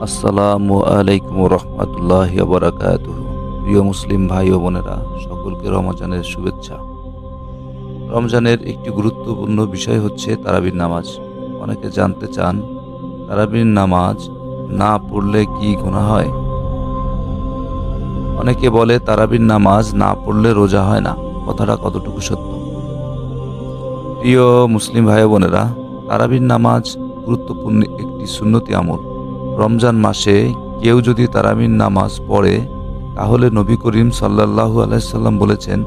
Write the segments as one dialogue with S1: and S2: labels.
S1: আসসালামু আলাইকুম রহমতুল্লাহ বারাকাতুহ। প্রিয় মুসলিম ভাই ও বোনেরা, সকলকে রমজানের শুভেচ্ছা। রমজানের একটি গুরুত্বপূর্ণ বিষয় হচ্ছে তারাবির নামাজ। অনেকে জানতে চান, তারাবির নামাজ না পড়লে কি গুনাহ হয়? অনেকে বলে তারাবির নামাজ না পড়লে রোজা হয় না। কথাটা কতটুকু সত্য? প্রিয় মুসলিম ভাই ও বোনেরা, তারাবির নামাজ গুরুত্বপূর্ণ একটি সুন্নতি আমল। রমজান মাসে কেউ যদি তারাবির নামাজ পড়ে, তাহলে নবী করিম সাল্লাল্লাহু আলাইহি সাল্লাম বলেছেন,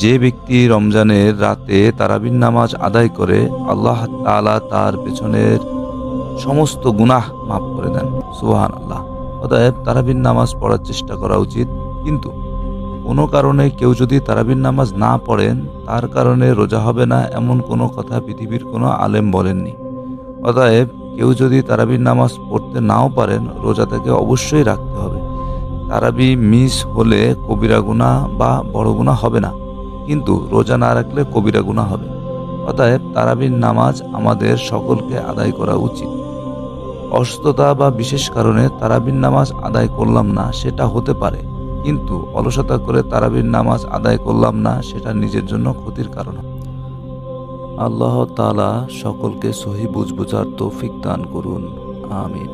S1: যে ব্যক্তি রমজানের রাতে তারাবির নামাজ আদায় করে, আল্লাহ তাআলা তার পেছনের সমস্ত গুনাহ মাফ করে দেন। সুবহানাল্লাহ। অতএব তারাবির নামাজ পড়ার চেষ্টা করা উচিত। কিন্তু কোনো কারণে কেউ যদি তারাবির নামাজ না পড়েন, তার কারণে রোজা হবে না, এমন কোনো কথা পৃথিবীর কোনো আলেম বলেননি। অতএব কেউ যদি তারাবির নামাজ পড়তে নাও পারেন, রোজা তাকে অবশ্যই রাখতে হবে। তারাবি মিস হলে কবিরা গুনাহ বা বড় গুনাহ হবে না, কিন্তু রোজা না রাখলে কবিরা গুনাহ হবে। অতএব তারাবির নামাজ আমাদের সকলকে আদায় করা উচিত। অসুস্থতা বা বিশেষ কারণে তারাবির নামাজ আদায় করলাম না, সেটা হতে পারে, কিন্তু অলসতা করে তারাবির নামাজ আদায় করলাম না, সেটা নিজের জন্য ক্ষতির কারণ। আল্লাহ তাআলা সকলকে সহি বুঝ বোঝার তৌফিক দান করুন। আমিন।